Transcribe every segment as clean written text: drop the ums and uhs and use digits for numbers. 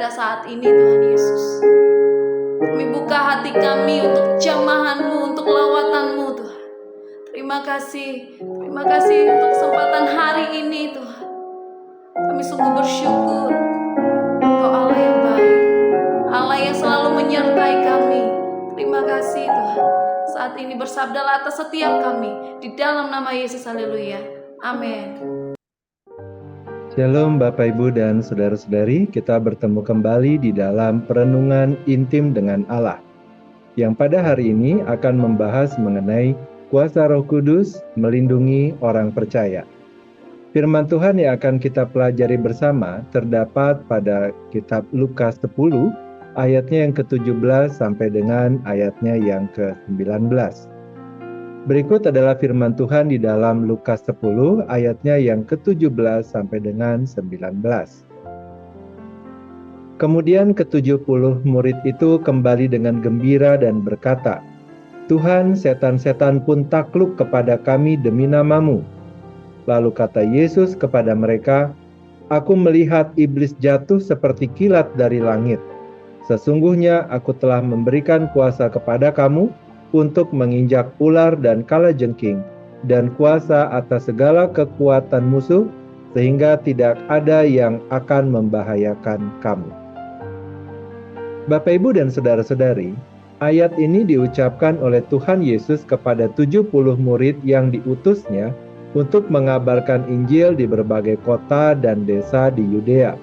pada saat ini Tuhan Yesus. Kami buka hati kami untuk jamahan-Mu, untuk lawatan-Mu Tuhan. Terima kasih untuk kesempatan hari ini Tuhan. Kami sungguh bersyukur Engkau Allah yang baik, Allah yang selalu menyertai kami. Terima kasih Tuhan. Saat ini bersabdalah atas setiap kami, di dalam nama Yesus, haleluya, amin. Shalom Bapak Ibu dan Saudara-saudari, kita bertemu kembali di dalam Perenungan Intim dengan Allah, yang pada hari ini akan membahas mengenai kuasa Roh Kudus melindungi orang percaya. Firman Tuhan yang akan kita pelajari bersama terdapat pada kitab Lukas 10, ayatnya yang ke-17 sampai dengan ayatnya yang ke-19. Berikut adalah firman Tuhan di dalam Lukas 10, ayatnya yang ke-17 sampai dengan 19. Kemudian ke-70 murid itu kembali dengan gembira dan berkata, "Tuhan, setan-setan pun takluk kepada kami demi nama-Mu." Lalu kata Yesus kepada mereka, "Aku melihat iblis jatuh seperti kilat dari langit. Sesungguhnya aku telah memberikan kuasa kepada kamu untuk menginjak ular dan kalajengking, dan kuasa atas segala kekuatan musuh, sehingga tidak ada yang akan membahayakan kamu." Bapak Ibu dan Saudara-saudari, ayat ini diucapkan oleh Tuhan Yesus kepada 70 murid yang diutusnya untuk mengabarkan Injil di berbagai kota dan desa di Yudea.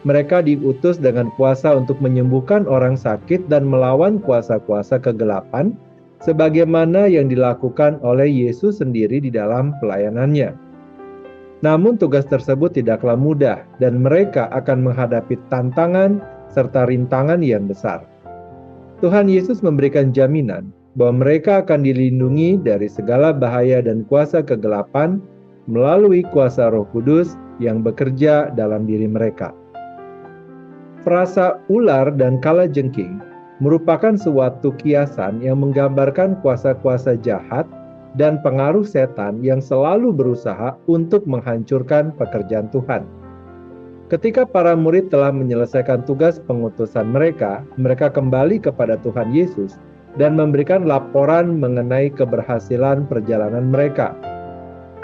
Mereka diutus dengan kuasa untuk menyembuhkan orang sakit dan melawan kuasa-kuasa kegelapan, sebagaimana yang dilakukan oleh Yesus sendiri di dalam pelayanannya. Namun tugas tersebut tidaklah mudah, dan mereka akan menghadapi tantangan serta rintangan yang besar. Tuhan Yesus memberikan jaminan bahwa mereka akan dilindungi dari segala bahaya dan kuasa kegelapan melalui kuasa Roh Kudus yang bekerja dalam diri mereka. Frasa ular dan kalajengking merupakan suatu kiasan yang menggambarkan kuasa-kuasa jahat dan pengaruh setan yang selalu berusaha untuk menghancurkan pekerjaan Tuhan. Ketika para murid telah menyelesaikan tugas pengutusan mereka kembali kepada Tuhan Yesus dan memberikan laporan mengenai keberhasilan perjalanan mereka.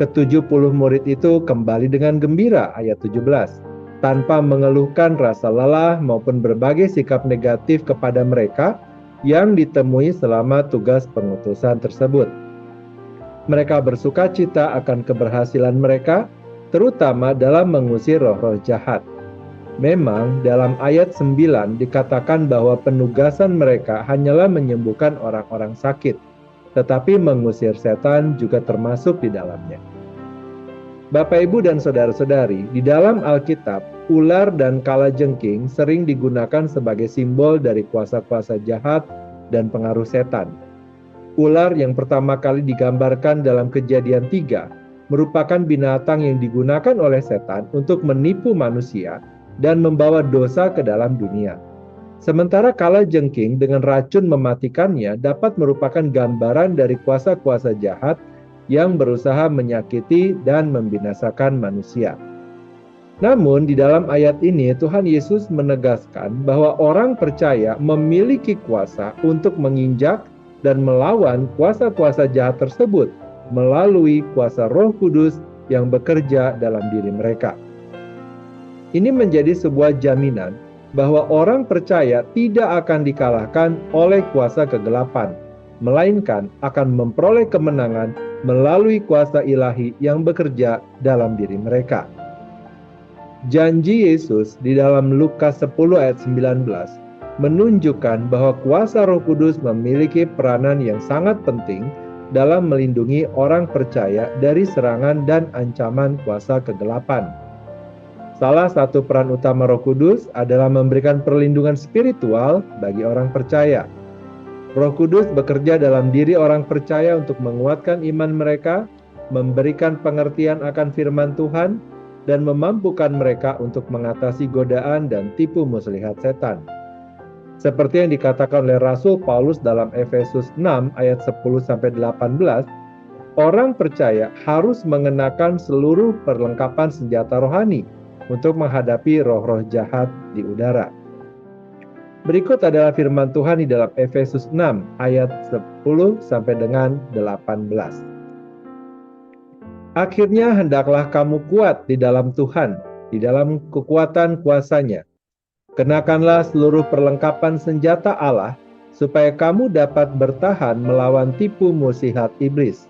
Ke-70 murid itu kembali dengan gembira, ayat 17. Tanpa mengeluhkan rasa lelah maupun berbagai sikap negatif kepada mereka yang ditemui selama tugas pengutusan tersebut. Mereka bersuka cita akan keberhasilan mereka, terutama dalam mengusir roh-roh jahat. Memang dalam ayat 9 dikatakan bahwa penugasan mereka hanyalah menyembuhkan orang-orang sakit, tetapi mengusir setan juga termasuk di dalamnya. Bapak, Ibu, dan Saudara-saudari, di dalam Alkitab, ular dan kalajengking sering digunakan sebagai simbol dari kuasa-kuasa jahat dan pengaruh setan. Ular yang pertama kali digambarkan dalam Kejadian 3 merupakan binatang yang digunakan oleh setan untuk menipu manusia dan membawa dosa ke dalam dunia. Sementara kalajengking dengan racun mematikannya dapat merupakan gambaran dari kuasa-kuasa jahat yang berusaha menyakiti dan membinasakan manusia. Namun di dalam ayat ini Tuhan Yesus menegaskan bahwa orang percaya memiliki kuasa untuk menginjak dan melawan kuasa-kuasa jahat tersebut melalui kuasa Roh Kudus yang bekerja dalam diri mereka. Ini menjadi sebuah jaminan bahwa orang percaya tidak akan dikalahkan oleh kuasa kegelapan, melainkan akan memperoleh kemenangan melalui kuasa ilahi yang bekerja dalam diri mereka. Janji Yesus di dalam Lukas 10 ayat 19 menunjukkan bahwa kuasa Roh Kudus memiliki peranan yang sangat penting dalam melindungi orang percaya dari serangan dan ancaman kuasa kegelapan. Salah satu peran utama Roh Kudus adalah memberikan perlindungan spiritual bagi orang percaya. Roh Kudus bekerja dalam diri orang percaya untuk menguatkan iman mereka, memberikan pengertian akan firman Tuhan, dan memampukan mereka untuk mengatasi godaan dan tipu muslihat setan. Seperti yang dikatakan oleh Rasul Paulus dalam Efesus 6 ayat 10-18, orang percaya harus mengenakan seluruh perlengkapan senjata rohani untuk menghadapi roh-roh jahat di udara. Berikut adalah firman Tuhan di dalam Efesus 6 ayat 10 sampai dengan 18. Akhirnya hendaklah kamu kuat di dalam Tuhan, di dalam kekuatan kuasa-Nya. Kenakanlah seluruh perlengkapan senjata Allah, supaya kamu dapat bertahan melawan tipu muslihat iblis.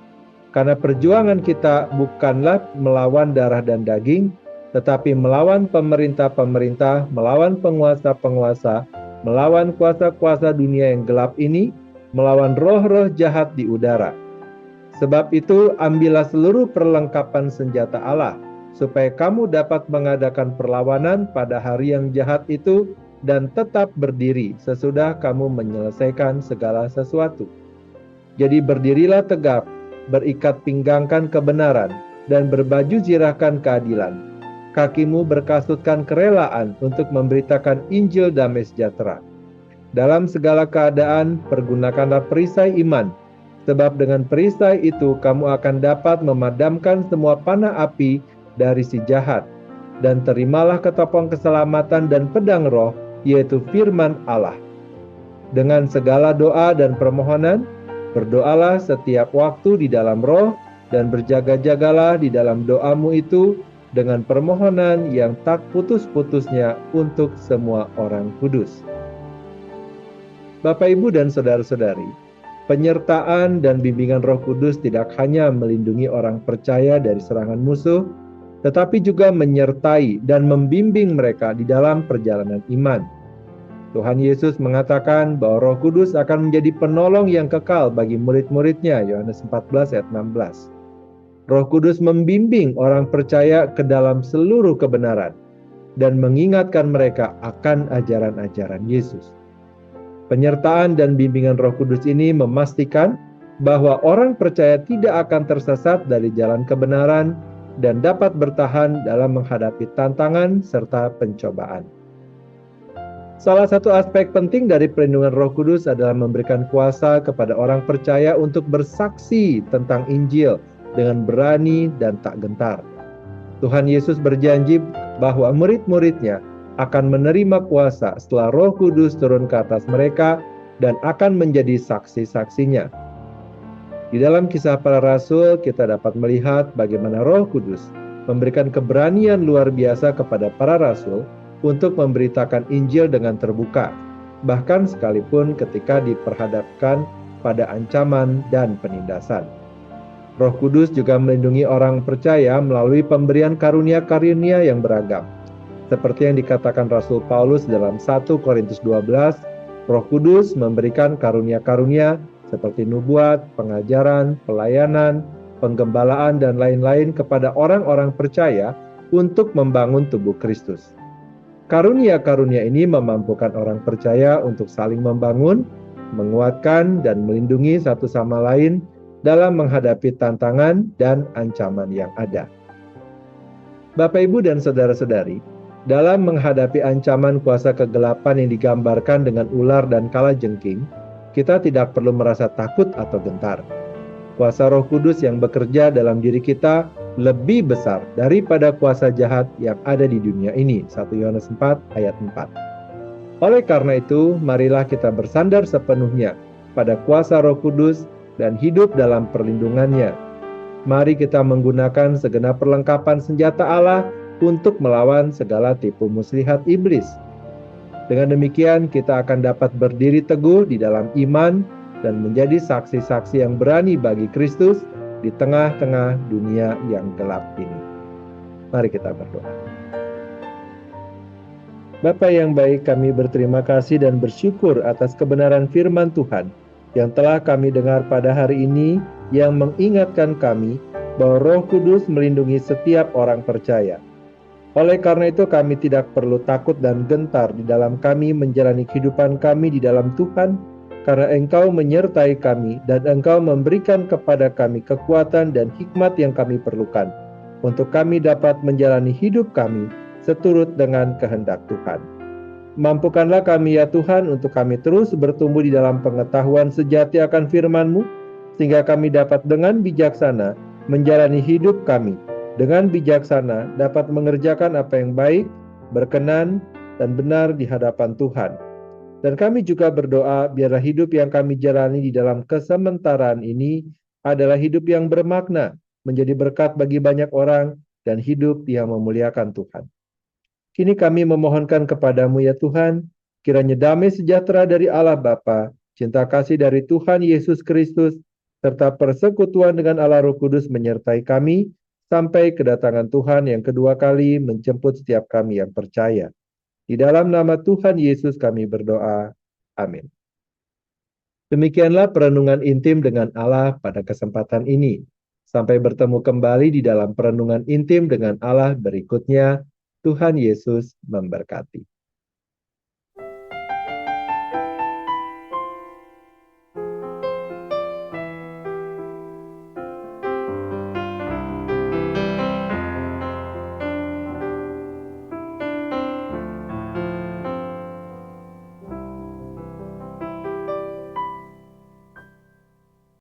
Karena perjuangan kita bukanlah melawan darah dan daging, tetapi melawan pemerintah-pemerintah, melawan penguasa-penguasa, melawan kuasa-kuasa dunia yang gelap ini, melawan roh-roh jahat di udara. Sebab itu, ambillah seluruh perlengkapan senjata Allah, supaya kamu dapat mengadakan perlawanan pada hari yang jahat itu dan tetap berdiri sesudah kamu menyelesaikan segala sesuatu. Jadi berdirilah tegak, berikat pinggangkan kebenaran, dan berbaju zirahkan keadilan. Kakimu berkasutkan kerelaan untuk memberitakan Injil damai sejahtera. Dalam segala keadaan, pergunakanlah perisai iman, sebab dengan perisai itu kamu akan dapat memadamkan semua panah api dari si jahat. Dan terimalah ketopong keselamatan dan pedang roh, yaitu firman Allah. Dengan segala doa dan permohonan, berdoalah setiap waktu di dalam roh, dan berjaga-jagalah di dalam doamu itu dengan permohonan yang tak putus-putusnya untuk semua orang kudus. Bapak, Ibu, dan saudara-saudari, penyertaan dan bimbingan Roh Kudus tidak hanya melindungi orang percaya dari serangan musuh, tetapi juga menyertai dan membimbing mereka di dalam perjalanan iman. Tuhan Yesus mengatakan bahwa Roh Kudus akan menjadi penolong yang kekal bagi murid-muridnya, Yohanes 14 ayat 16. Roh Kudus membimbing orang percaya ke dalam seluruh kebenaran dan mengingatkan mereka akan ajaran-ajaran Yesus. Penyertaan dan bimbingan Roh Kudus ini memastikan bahwa orang percaya tidak akan tersesat dari jalan kebenaran dan dapat bertahan dalam menghadapi tantangan serta pencobaan. Salah satu aspek penting dari perlindungan Roh Kudus adalah memberikan kuasa kepada orang percaya untuk bersaksi tentang Injil dengan berani dan tak gentar. Tuhan Yesus berjanji bahwa murid-muridnya akan menerima kuasa setelah Roh Kudus turun ke atas mereka dan akan menjadi saksi-saksinya. Di dalam Kisah Para Rasul, kita dapat melihat bagaimana Roh Kudus memberikan keberanian luar biasa kepada para rasul untuk memberitakan Injil dengan terbuka, bahkan sekalipun ketika diperhadapkan pada ancaman dan penindasan. Roh Kudus juga melindungi orang percaya melalui pemberian karunia-karunia yang beragam. Seperti yang dikatakan Rasul Paulus dalam 1 Korintus 12, Roh Kudus memberikan karunia-karunia seperti nubuat, pengajaran, pelayanan, penggembalaan, dan lain-lain kepada orang-orang percaya untuk membangun tubuh Kristus. Karunia-karunia ini memampukan orang percaya untuk saling membangun, menguatkan, dan melindungi satu sama lain dalam menghadapi tantangan dan ancaman yang ada. Bapak, Ibu, dan saudara-saudari, dalam menghadapi ancaman kuasa kegelapan yang digambarkan dengan ular dan kalajengking, kita tidak perlu merasa takut atau gentar. Kuasa Roh Kudus yang bekerja dalam diri kita lebih besar daripada kuasa jahat yang ada di dunia ini. 1 Yohanes 4 ayat 4. Oleh karena itu, marilah kita bersandar sepenuhnya pada kuasa Roh Kudus dan hidup dalam perlindungannya. Mari kita menggunakan segenap perlengkapan senjata Allah untuk melawan segala tipu muslihat iblis. Dengan demikian, kita akan dapat berdiri teguh di dalam iman dan menjadi saksi-saksi yang berani bagi Kristus di tengah-tengah dunia yang gelap ini. Mari kita berdoa. Bapa yang baik, kami berterima kasih dan bersyukur atas kebenaran firman Tuhan yang telah kami dengar pada hari ini, yang mengingatkan kami bahwa Roh Kudus melindungi setiap orang percaya. Oleh karena itu, kami tidak perlu takut dan gentar di dalam kami menjalani kehidupan kami di dalam Tuhan, karena Engkau menyertai kami dan Engkau memberikan kepada kami kekuatan dan hikmat yang kami perlukan untuk kami dapat menjalani hidup kami seturut dengan kehendak Tuhan. Mampukanlah kami ya Tuhan untuk kami terus bertumbuh di dalam pengetahuan sejati akan firman-Mu, sehingga kami dapat dengan bijaksana menjalani hidup kami dengan bijaksana dapat mengerjakan apa yang baik, berkenan, dan benar di hadapan Tuhan. Dan kami juga berdoa biarlah hidup yang kami jalani di dalam kesementaraan ini adalah hidup yang bermakna, menjadi berkat bagi banyak orang, dan hidup yang memuliakan Tuhan. Kini kami memohonkan kepadamu ya Tuhan, kiranya damai sejahtera dari Allah Bapa, cinta kasih dari Tuhan Yesus Kristus, serta persekutuan dengan Allah Roh Kudus menyertai kami, sampai kedatangan Tuhan yang kedua kali menjemput setiap kami yang percaya. Di dalam nama Tuhan Yesus kami berdoa. Amin. Demikianlah perenungan intim dengan Allah pada kesempatan ini. Sampai bertemu kembali di dalam perenungan intim dengan Allah berikutnya. Tuhan Yesus memberkati.